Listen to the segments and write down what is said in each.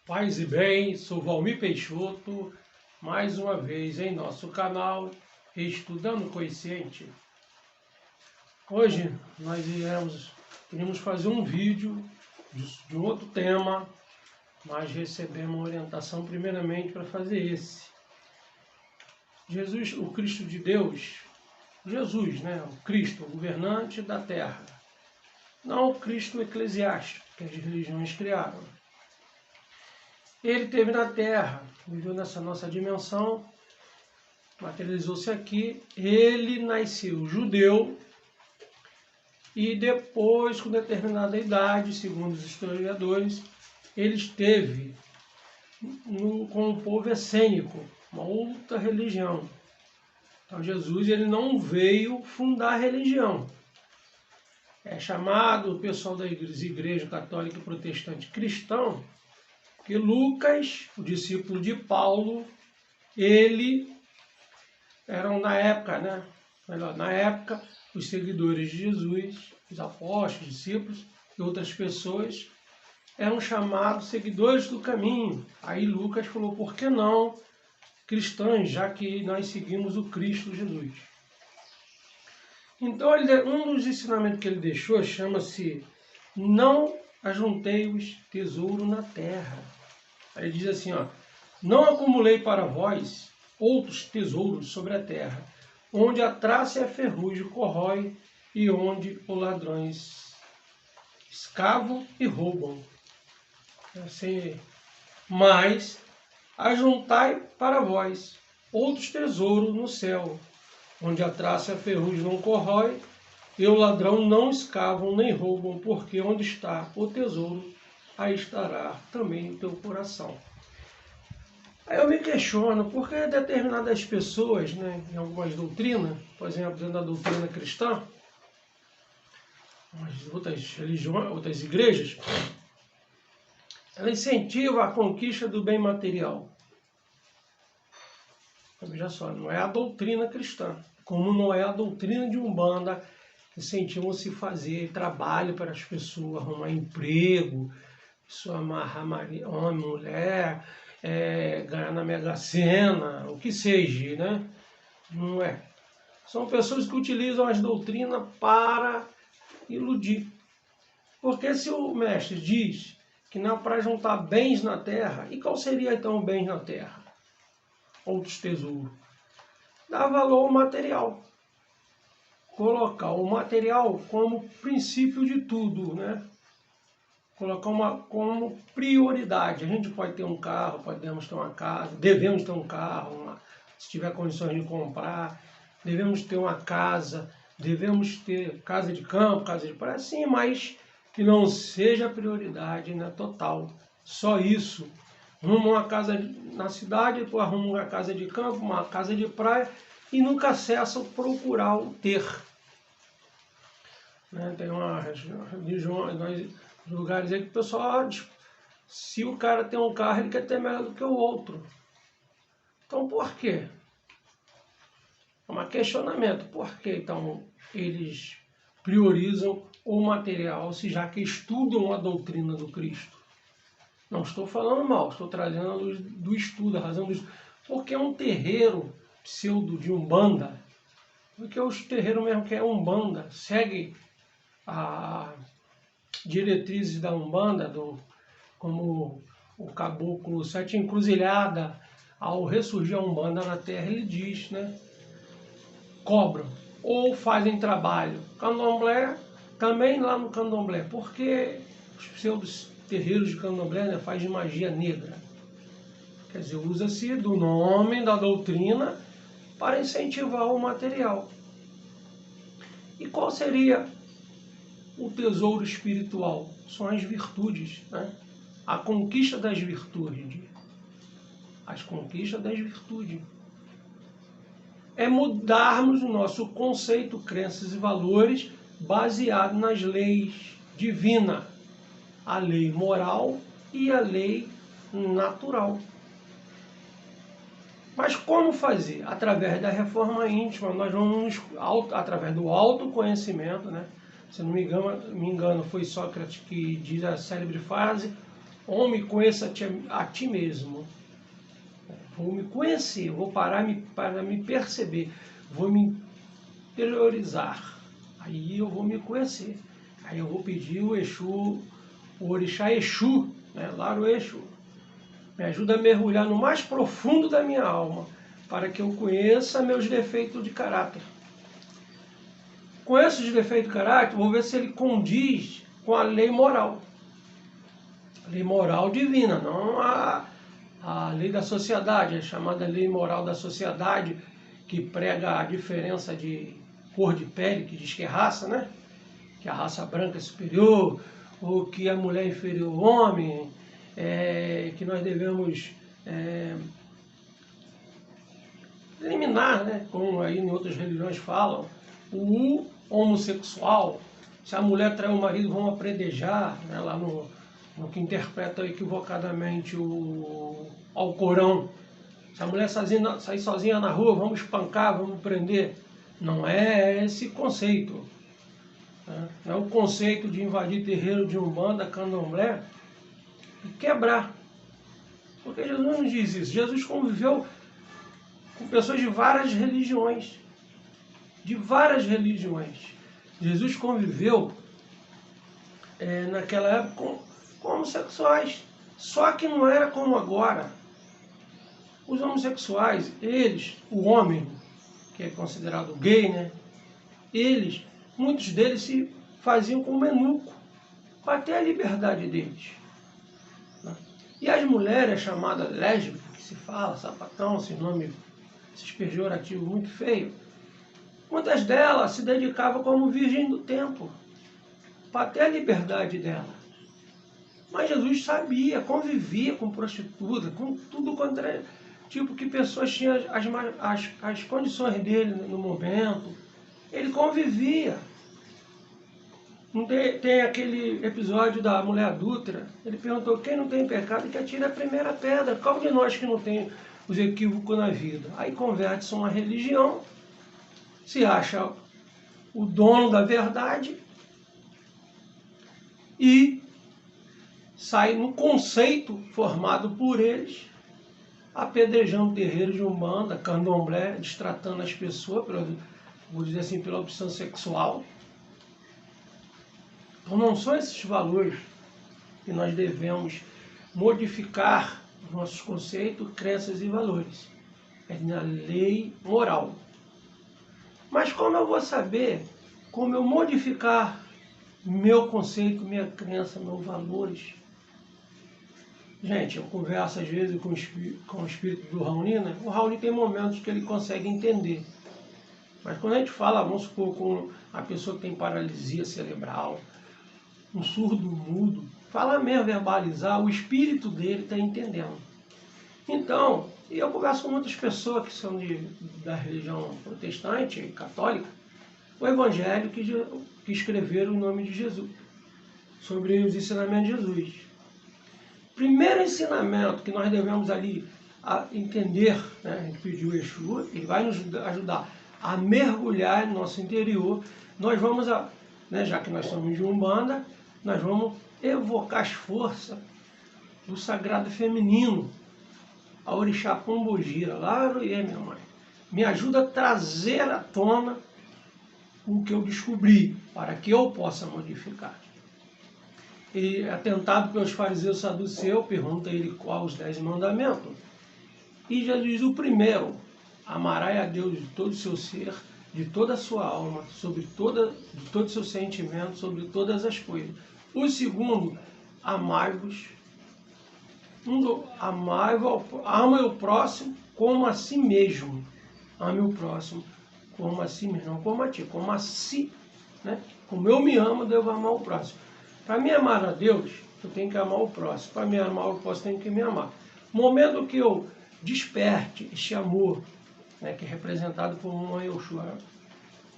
Paz e bem, sou Valmir Peixoto, mais uma vez em nosso canal Estudando Consciente. Hoje nós iremos fazer um vídeo de um outro tema, mas recebemos uma orientação primeiramente para fazer esse. Jesus, o Cristo de Deus, Jesus, né? O Cristo, o governante da terra, não o Cristo eclesiástico que as religiões criaram. Ele esteve na Terra, viveu nessa nossa dimensão, materializou-se aqui. Ele nasceu judeu e depois, com determinada idade, segundo os historiadores, ele esteve com o povo essênico, uma outra religião. Então Jesus ele não veio fundar a religião. É chamado o pessoal da igreja católica e protestante cristão, que Lucas, o discípulo de Paulo, ele eram na época, né? Na época, os seguidores de Jesus, os apóstolos, discípulos e outras pessoas eram chamados seguidores do caminho. Aí Lucas falou, por que não cristãos, já que nós seguimos o Cristo Jesus? Então, um dos ensinamentos que ele deixou chama-se não ajunteis tesouro na terra. Ele diz assim, ó, não acumulei para vós outros tesouros sobre a terra, onde a traça e a ferrugem corrói e onde os ladrões escavam e roubam. Assim, mas ajuntai para vós outros tesouros no céu, onde a traça e a ferrugem não corrói e o ladrão não escavam nem roubam, porque onde está o tesouro, aí estará também o teu coração. Aí eu me questiono, por que determinadas pessoas, né, em algumas doutrinas, por exemplo, dentro da doutrina cristã, outras religiões, outras igrejas, ela incentiva a conquista do bem material. Veja só, não é a doutrina cristã, como não é a doutrina de Umbanda, que incentivam-se fazer trabalho para as pessoas, arrumar emprego, amarrar homem, mulher, ganhar na Mega Sena, o que seja, né? Não é. São pessoas que utilizam as doutrinas para iludir. Porque se o mestre diz que não é para juntar bens na terra, e qual seria então bens na terra? Outros tesouros. Dá valor ao material. Colocar o material como princípio de tudo, né? Colocar como prioridade. A gente pode ter um carro, podemos ter uma casa, devemos ter um carro, se tiver condições de comprar, devemos ter uma casa, devemos ter casa de campo, casa de praia, sim, mas que não seja prioridade, né, total. Só isso. Arruma uma casa na cidade, depois arruma uma casa de campo, uma casa de praia e nunca cessa procurar o ter. Né, tem uma religião, lugares aí que o pessoal, se o cara tem um carro, ele quer ter melhor do que o outro. Então, por quê? É um questionamento. Por que, então, eles priorizam o material, se já que estudam a doutrina do Cristo? Não estou falando mal, estou trazendo do estudo, a razão do estudo. Porque é um terreiro pseudo de Umbanda, porque os terreiros mesmo que é Umbanda, segue a diretrizes da Umbanda, como o caboclo Sete Encruzilhada, ao ressurgir a Umbanda na Terra, ele diz, né? Cobram ou fazem trabalho. Candomblé, também lá no Candomblé, porque os pseudos terreiros de Candomblé, né, fazem magia negra. Quer dizer, usa-se do nome, da doutrina, para incentivar o material. E qual seria o tesouro espiritual? São as virtudes, né? A conquista das virtudes. As conquistas das virtudes. É mudarmos o nosso conceito, crenças e valores baseado nas leis divinas. A lei moral e a lei natural. Mas como fazer? Através da reforma íntima, nós vamos, através do autoconhecimento, né? Se não me engano, foi Sócrates que diz a célebre frase, Homem, conheça a ti mesmo. Vou me conhecer, vou parar para me perceber, vou me interiorizar. Aí eu vou me conhecer. Aí eu vou pedir o Exu, o Orixá Exu, né? Lá no Exu. Me ajuda a mergulhar no mais profundo da minha alma, para que eu conheça meus defeitos de caráter. Conheço os defeitos de caráter, vou ver se ele condiz com a lei moral. Lei moral divina, não a lei da sociedade, a chamada lei moral da sociedade, que prega a diferença de cor de pele, que diz que é raça, né? Que a raça branca é superior, ou que a mulher é inferior ao homem, que nós devemos eliminar, né? Como aí em outras religiões falam, o homossexual. Se a mulher trai o marido, vão apredejar, né? Lá no que interpreta equivocadamente o Alcorão. Se a mulher sair sozinha na rua, vamos espancar, vamos prender. Não é esse conceito. Né? Não é o conceito de invadir terreiro de umbanda, candomblé e quebrar. Porque Jesus não diz isso. Jesus conviveu com pessoas de várias religiões. De várias religiões. Jesus conviveu naquela época com homossexuais. Só que não era como agora. Os homossexuais, eles, o homem, que é considerado gay, né? Eles, muitos deles se faziam com eunuco, para ter a liberdade deles. Né? E as mulheres chamadas lésbicas, que se fala, sapatão, esse nome, esse pejorativo muito feio, muitas delas se dedicavam como virgem do templo, para ter a liberdade dela. Mas Jesus sabia, convivia com prostituta, com tudo quanto era tipo que pessoas tinham as condições dele no momento. Ele convivia. Não tem aquele episódio da mulher adúltera, ele perguntou, quem não tem pecado que atire a primeira pedra. Qual de nós que não tem os equívocos na vida? Aí converte-se uma religião, se acha o dono da verdade e sai no conceito formado por eles, apedrejando terreiros de umbanda, candomblé, destratando as pessoas, vou dizer assim, pela opção sexual. Então não são esses valores que nós devemos modificar nossos conceitos, crenças e valores. É na lei moral. Mas como eu vou saber como eu modificar meu conceito, minha crença, meus valores? Gente, eu converso às vezes com o espírito do Raoni, né? O Raoni tem momentos que ele consegue entender. Mas quando a gente fala, vamos supor, com a pessoa que tem paralisia cerebral, um surdo mudo, falar mesmo, verbalizar, o espírito dele está entendendo. Então, eu converso com muitas pessoas que são da religião protestante, católica, o evangelho que escreveram em nome de Jesus, sobre os ensinamentos de Jesus. Primeiro ensinamento que nós devemos ali entender, né? A gente pediu o Exu, ele vai nos ajudar a mergulhar no nosso interior. Nós vamos, né, já que nós somos de Umbanda, nós vamos evocar as forças do sagrado feminino, a Orixá Pombogira, lá no Iê, minha mãe. Me ajuda a trazer à tona o que eu descobri, para que eu possa modificar. E atentado pelos fariseus saduceus, pergunta ele qual os 10 mandamentos. E Jesus diz o primeiro: amarás a Deus de todo o seu ser, de toda a sua alma, de todo o seu sentimento, sobre todas as coisas. O segundo, amai-vos. Ama o próximo como a si mesmo. Ame o próximo como a si mesmo, não como a ti, como a si. Né? Como eu me amo, devo amar o próximo. Para me amar a Deus, eu tenho que amar o próximo. Para me amar o próximo, eu tenho que me amar. No momento que eu desperte este amor, né, que é representado por uma Exu,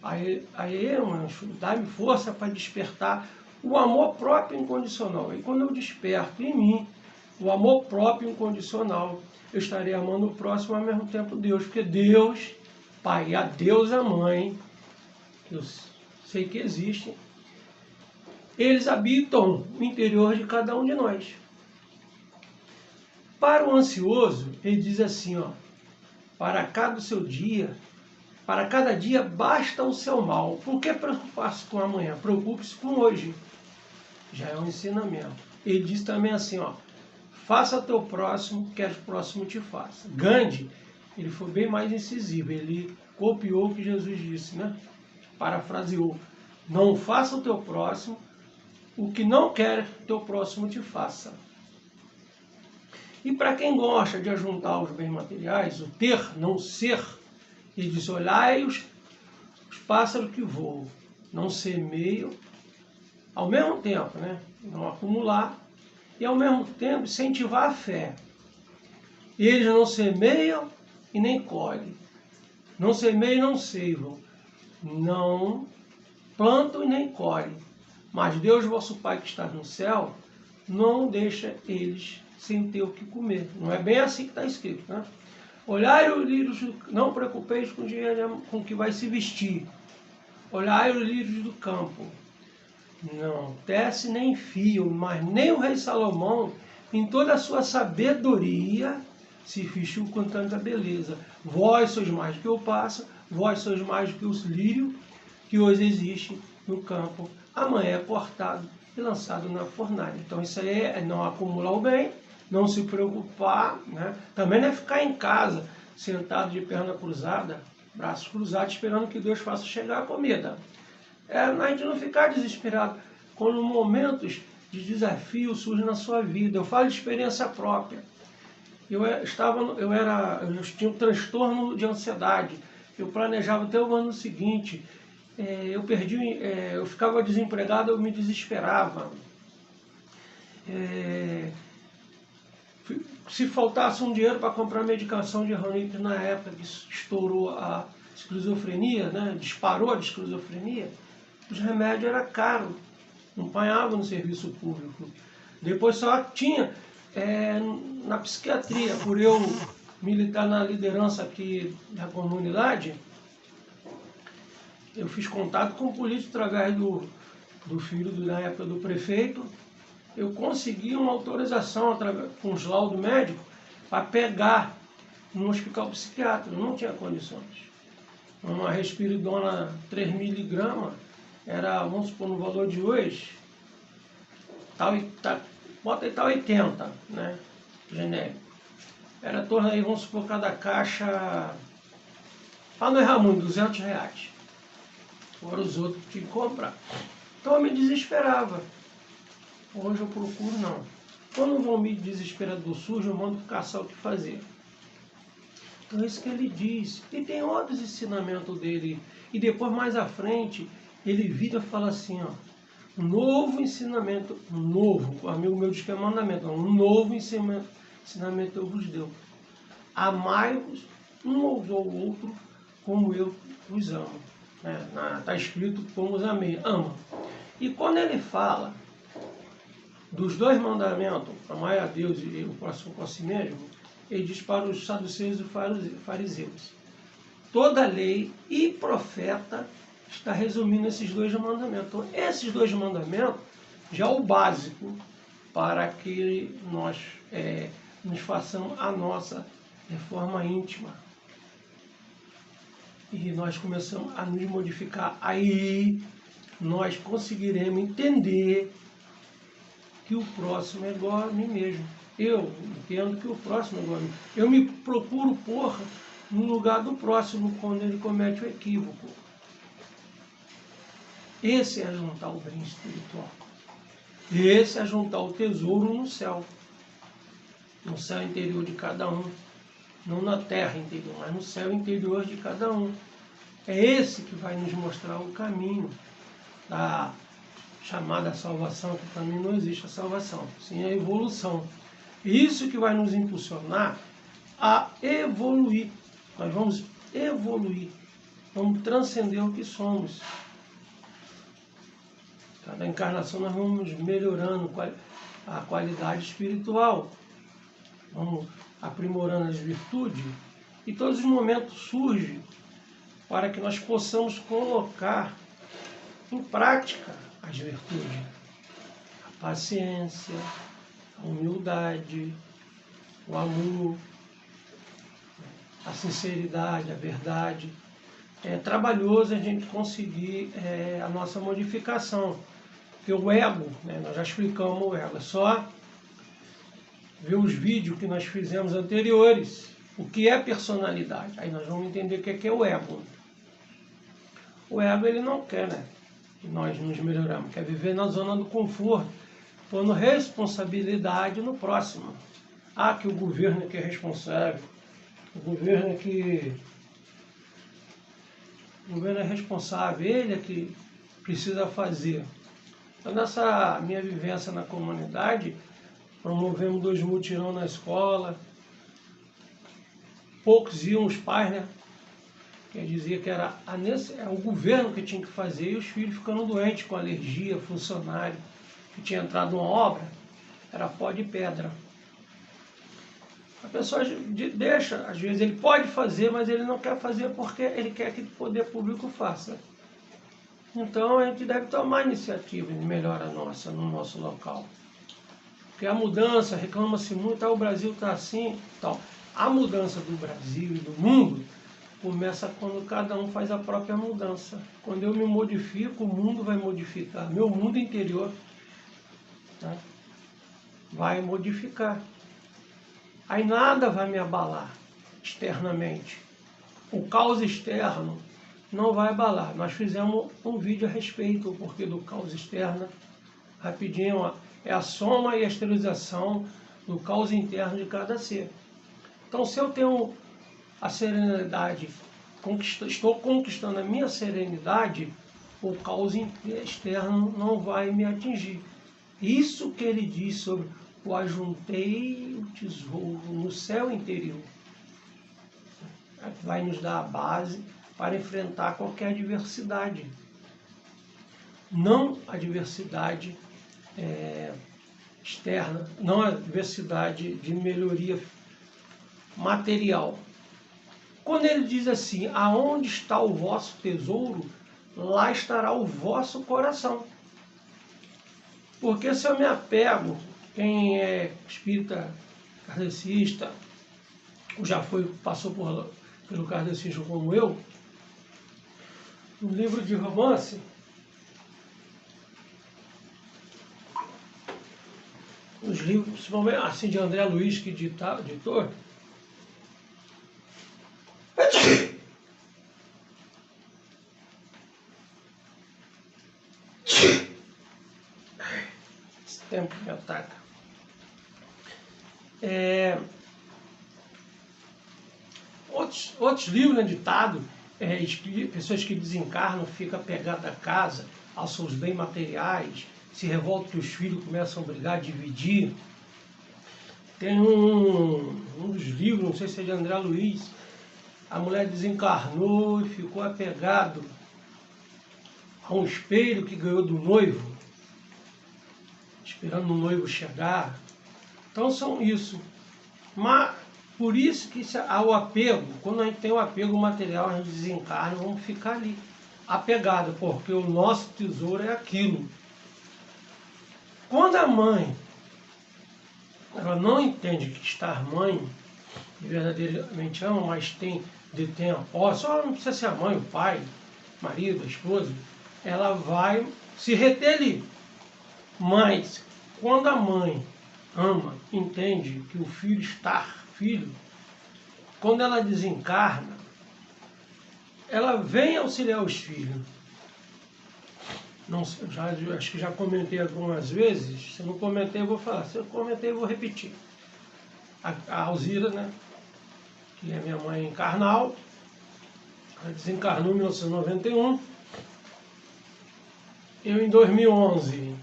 aí Exu, dá-me força para despertar o amor próprio incondicional. E quando eu desperto em mim o amor próprio incondicional, eu estarei amando o próximo ao mesmo tempo Deus. Porque Deus, Pai, a Deus, a Mãe, que eu sei que existem, eles habitam no interior de cada um de nós. Para o ansioso, ele diz assim, ó, para cada dia basta o seu mal. Por que preocupar-se com amanhã? Preocupe-se com hoje. Já é um ensinamento. Ele diz também assim, ó, faça ao teu próximo, quer o próximo te faça. Gandhi, ele foi bem mais incisivo, ele copiou o que Jesus disse, né? Parafraseou. Não faça o teu próximo o que não quer que o teu próximo te faça. E para quem gosta de ajuntar os bens materiais, o ter, não ser, ele diz, olhai os pássaros que voam, não semeiam, ao mesmo tempo, né? Não acumular, e ao mesmo tempo incentivar a fé. Eles não semeiam e nem colhem, não semeiam e não seivam, não plantam e nem colhem, mas Deus, vosso Pai que está no céu, não deixa eles sem ter o que comer. Não é bem assim que está escrito, né? Olhai os lírios, não preocupeis com o dinheiro com que vai se vestir. Olhai os lírios do campo. Não tece nem fio, mas nem o rei Salomão, em toda a sua sabedoria, se vestiu com tanta beleza. Vós sois mais do que o pássaro, vós sois mais do que os lírios que hoje existem no campo. Amanhã é cortado e lançado na fornalha. Então isso aí é não acumular o bem, não se preocupar, né? Também não é ficar em casa, sentado de perna cruzada, braços cruzados, esperando que Deus faça chegar a comida. A gente não ficar desesperado quando momentos de desafio surgem na sua vida. Eu falo de experiência própria. Eu tinha um transtorno de ansiedade. Eu planejava até o ano seguinte. Eu ficava desempregado, eu me desesperava. Se faltasse um dinheiro para comprar medicação de Ronip na época que estourou a esquizofrenia, né? Disparou a esquizofrenia, os remédios eram caros, não apanhava no serviço público. Depois só tinha na psiquiatria, por eu militar na liderança aqui da comunidade, eu fiz contato com o político através do filho na época do prefeito. Eu consegui uma autorização com os laudos médicos para pegar no hospital psiquiátrico, não tinha condições. Uma respiridona 3 miligramas era, vamos supor, no valor de hoje, bota aí, tá 80, né, genérico. Era torno aí, vamos supor, cada caixa, para não errar muito, R$200. Fora os outros que tinha que comprar. Então eu me desesperava. Hoje eu procuro não. Quando eu vou me desesperar do sujo, eu mando caçar o que fazer. Então é isso que ele diz. E tem outros ensinamentos dele. E depois, mais à frente, ele vira e fala assim, ó, um novo ensinamento, o amigo meu diz que é mandamento, um novo ensinamento eu vos deu. Amai-vos um ao outro como eu vos amo. Está escrito como os amei, ama. E quando ele fala dos dois mandamentos, amai a Deus e o próximo com si mesmo, ele diz para os saduceus e fariseus, toda lei e profeta está resumindo esses dois mandamentos. Então, esses dois mandamentos já é o básico para que nós nos façamos a nossa reforma íntima. E nós começamos a nos modificar. Aí nós conseguiremos entender que o próximo é igual a mim mesmo. Eu entendo que o próximo é igual a mim. Eu me procuro pôr no lugar do próximo quando ele comete o equívoco. Esse é juntar o bem espiritual. Esse é juntar o tesouro no céu interior de cada um. Não na terra interior, mas no céu interior de cada um. É esse que vai nos mostrar o caminho da chamada salvação, que para mim não existe a salvação, sim a evolução. Isso que vai nos impulsionar a evoluir. Nós vamos evoluir, vamos transcender o que somos. Cada encarnação nós vamos melhorando a qualidade espiritual, vamos aprimorando as virtudes, e todos os momentos surgem para que nós possamos colocar em prática as virtudes, a paciência, a humildade, o amor, a sinceridade, a verdade. É trabalhoso a gente conseguir a nossa modificação. Porque o ego, né, nós já explicamos o ego, é só ver os vídeos que nós fizemos anteriores, o que é personalidade. Aí nós vamos entender o que é o ego. O ego, ele não quer, né, que nós nos melhoramos, quer viver na zona do conforto, pondo responsabilidade no próximo. Ah, que o governo é que é responsável, o governo é responsável, ele é que precisa fazer. Então, nessa minha vivência na comunidade, promovemos 2 mutirão na escola, poucos iam os pais, né? Quer dizer que era o governo que tinha que fazer, e os filhos ficando doentes com alergia, funcionário, que tinha entrado numa obra, era pó de pedra. A pessoa deixa, às vezes ele pode fazer, mas ele não quer fazer porque ele quer que o poder público faça. Então a gente deve tomar iniciativa de melhora nossa no nosso local. Porque a mudança, reclama-se muito, o Brasil está assim. Então, a mudança do Brasil e do mundo começa quando cada um faz a própria mudança. Quando eu me modifico, o mundo vai modificar. Meu mundo interior, tá, vai modificar. Aí nada vai me abalar externamente. O caos externo não vai abalar. Nós fizemos um vídeo a respeito do porquê do caos externo. Rapidinho, ó. É a soma e a esterilização do caos interno de cada ser. Então, se eu tenho a serenidade, estou conquistando a minha serenidade, o caos externo não vai me atingir. Isso que ele diz sobre o ajuntei o tesouro no céu interior. Vai nos dar a base para enfrentar qualquer adversidade. Não a adversidade externa, não a adversidade de melhoria material. Quando ele diz assim, aonde está o vosso tesouro, lá estará o vosso coração. Porque se eu me apego, quem é espírita kardecista, ou já passou pelo kardecismo como eu, no livro de romance, os livros, principalmente assim de André Luiz, que ditou, esse tempo me ataca. Outros livros, né, ditado, pessoas que desencarnam, ficam apegadas à casa, aos seus bens materiais, se revoltam que os filhos começam a brigar, a dividir. Tem um dos livros, não sei se é de André Luiz, a mulher desencarnou e ficou apegado a um espelho que ganhou do noivo, esperando o noivo chegar. Então são isso. Mas por isso que há o apego. Quando a gente tem o apego material, a gente desencarna, vamos ficar ali, apegado, porque o nosso tesouro é aquilo. Quando a mãe, ela não entende que estar mãe, verdadeiramente ama, mas detém a posse, só não precisa ser a mãe, o pai, o marido, a esposa, ela vai se reter ali. Mas quando a mãe ama, entende que o filho está filho, quando ela desencarna, ela vem auxiliar os filhos. Não, acho que já comentei algumas vezes, se não comentei eu vou falar, se eu comentei eu vou repetir. A Alzira, né, que é minha mãe carnal, ela desencarnou em 1991. Eu em 2011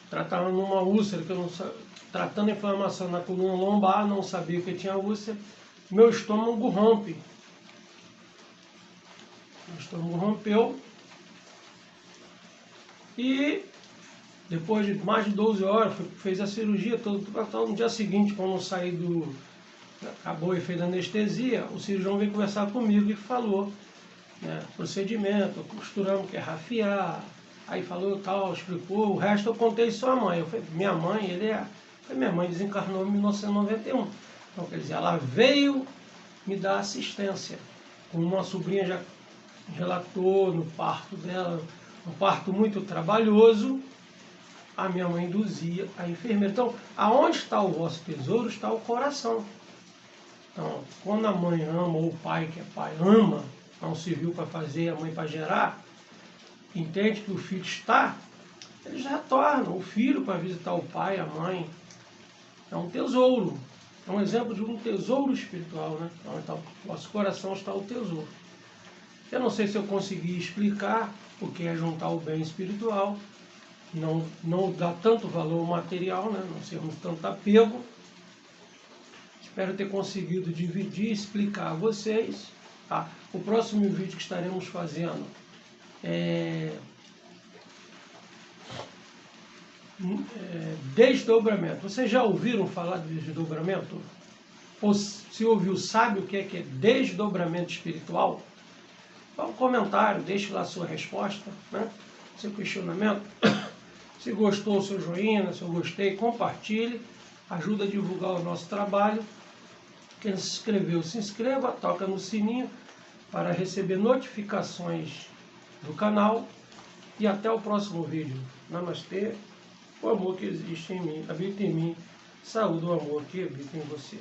tratava numa úlcera, que eu não sabia, tratando a inflamação na coluna lombar, não sabia que tinha úlcera, meu estômago rompe. Meu estômago rompeu e depois de mais de 12 horas fez a cirurgia, no dia seguinte, quando eu saí acabou o efeito da anestesia, o cirurgião veio conversar comigo e falou, né, procedimento, costuramos que é rafiar, aí falou tal, explicou, o resto eu contei só a mãe. Eu falei, minha mãe, minha mãe desencarnou em 1991. Então, quer dizer, ela veio me dar assistência. Como uma sobrinha já relatou no parto dela, um parto muito trabalhoso, a minha mãe induzia a enfermeira. Então, aonde está o vosso tesouro, está o coração. Então, quando a mãe ama, ou o pai, que é pai, ama, não se viu para fazer, a mãe para gerar, entende que o filho está, eles retornam o filho para visitar o pai, a mãe. É um tesouro. É um exemplo de um tesouro espiritual, né? Então, no nosso coração está o tesouro. Eu não sei se eu consegui explicar o que é juntar o bem espiritual, não dá tanto valor material, né? Não sermos tanto apego. Espero ter conseguido dividir e explicar a vocês. Tá? O próximo vídeo que estaremos fazendo é desdobramento. Vocês já ouviram falar de desdobramento? Ou se ouviu, sabe o que é desdobramento espiritual? Dá um comentário, deixe lá a sua resposta, né? Seu questionamento. Se gostou, seu joinha, se eu gostei, compartilhe, ajuda a divulgar o nosso trabalho. Quem se inscreveu, se inscreva, toca no sininho para receber notificações do canal. E até o próximo vídeo. Namastê. O amor que existe em mim, habita em mim. Saúde o amor que habita em você.